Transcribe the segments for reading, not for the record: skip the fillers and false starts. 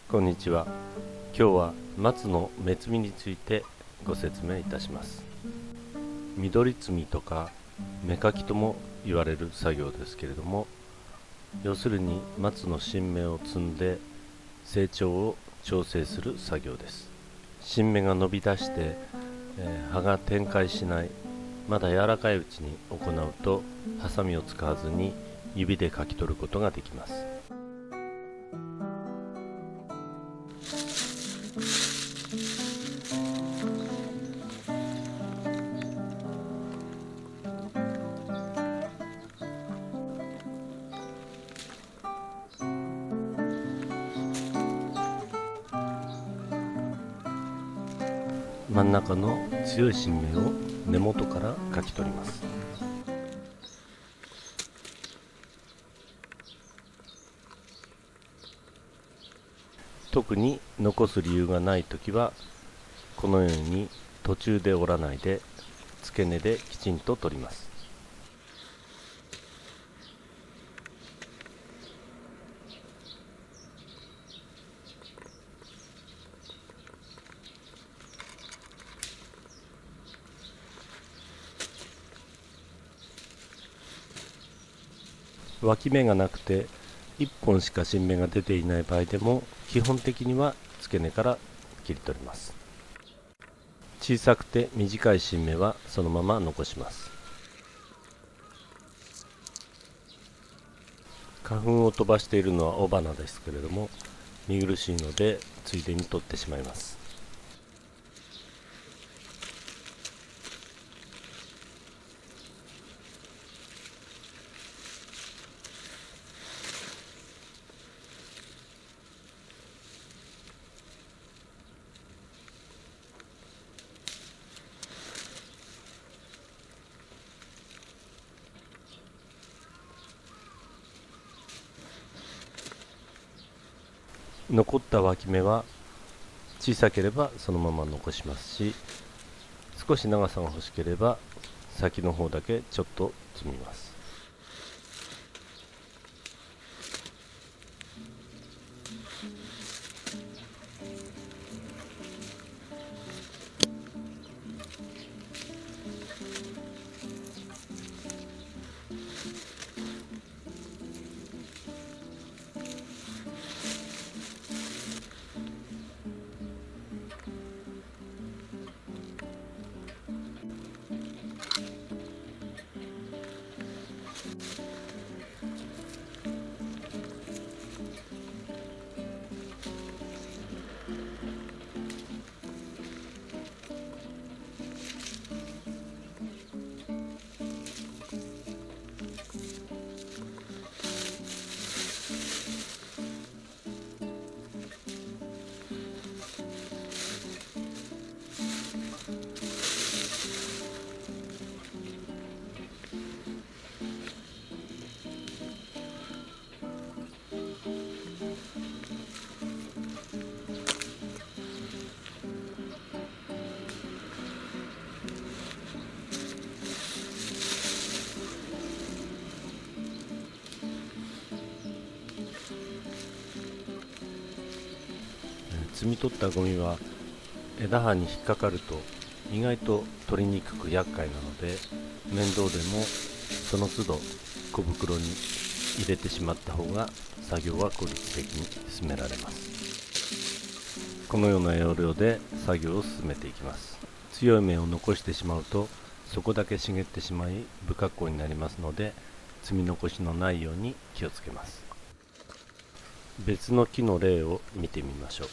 こんにちは。今日は松の目摘みについてご説明いたします。緑摘みとか芽かきとも言われる作業ですけれども、要するに松の新芽を摘んで成長を調整する作業です。新芽が伸び出して、葉が展開しない、まだ柔らかいうちに行うとハサミを使わずに指でかき取ることができます。真ん中の強い新芽を根元からかき取ります。特に残す理由がないときは、このように途中で折らないで付け根できちんと取ります。脇芽がなくて1本しか新芽が出ていない場合でも、基本的には付け根から切り取ります。小さくて短い新芽はそのまま残します。花粉を飛ばしているのは雄花ですけれども、見苦しいのでついでに取ってしまいます。残った脇芽は小さければそのまま残しますし、少し長さが欲しければ先の方だけちょっと摘みます。摘み取ったゴミは枝葉に引っかかると意外と取りにくく厄介なので、面倒でもその都度小袋に入れてしまった方が作業は効率的に進められます。このような要領で作業を進めていきます。強い芽を残してしまうとそこだけ茂ってしまい不格好になりますので、摘み残しのないように気をつけます。別の木の例を見てみましょう。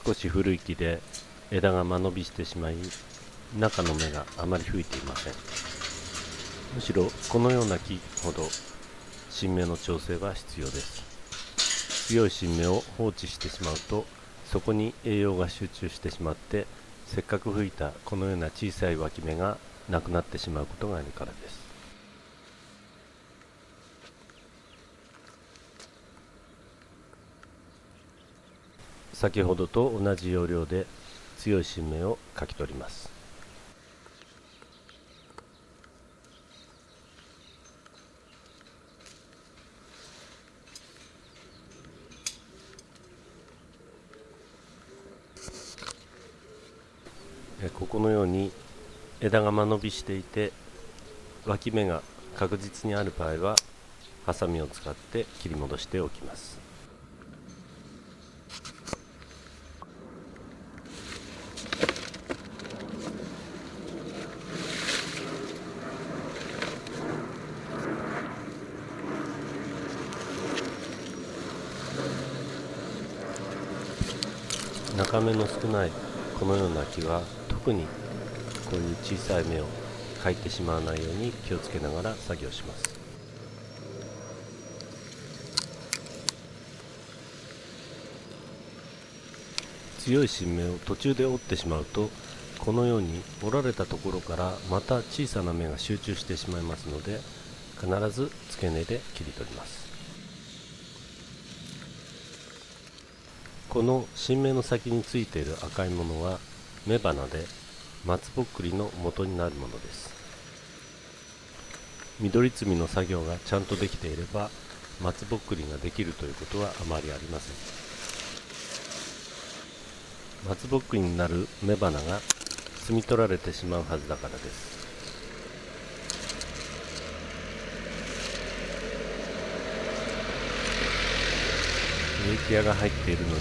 少し古い木で枝が間延びしてしまい、中の芽があまり吹いていません。むしろこのような木ほど新芽の調整は必要です。強い新芽を放置してしまうと、そこに栄養が集中してしまって、せっかく吹いたこのような小さい脇芽がなくなってしまうことがあるからです。先ほどと同じ要領で強い新芽をかき取ります。ここのように枝が間延びしていて脇芽が確実にある場合はハサミを使って切り戻しておきます。中芽の少ないこのような木は特にこういう小さい芽をかいてしまわないように気をつけながら作業します。強い新芽を途中で折ってしまうとこのように折られたところからまた小さな芽が集中してしまいますので必ず付け根で切り取ります。この新芽の先についている赤いものは雌花で松ぼっくりの元になるものです。緑摘みの作業がちゃんとできていれば松ぼっくりができるということはあまりありません。松ぼっくりになる雌花が摘み取られてしまうはずだからです。植木屋が入っているのに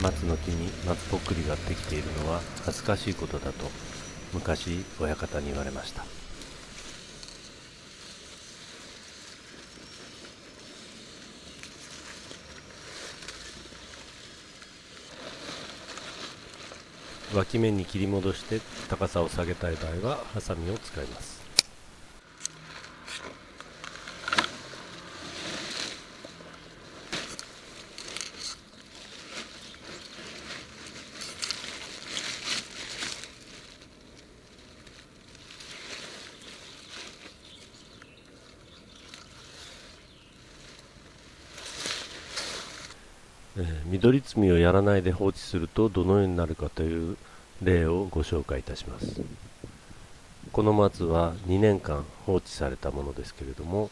松の木に松ぼっくりができているのは恥ずかしいことだと昔親方に言われました。脇面に切り戻して高さを下げたい場合はハサミを使います。緑摘みをやらないで放置するとどのようになるかという例をご紹介いたします。この松は2年間放置されたものですけれども、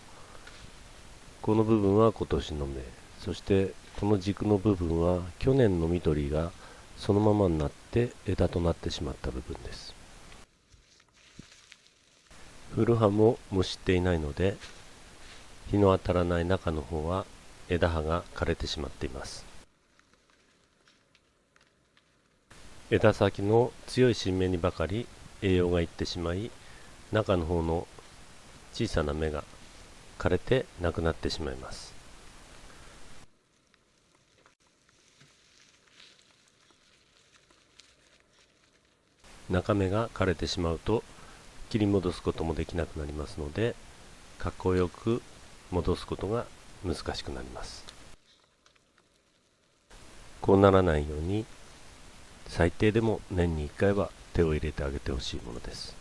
この部分は今年の芽、そしてこの軸の部分は去年の緑がそのままになって枝となってしまった部分です。古葉も蒸していないので日の当たらない中の方は枝葉が枯れてしまっています。枝先の強い新芽にばかり栄養がいってしまい、中の方の小さな芽が枯れてなくなってしまいます。中芽が枯れてしまうと切り戻すこともできなくなりますので、かっこよく戻すことが難しくなります。こうならないように最低でも年に1回は手を入れてあげてほしいものです。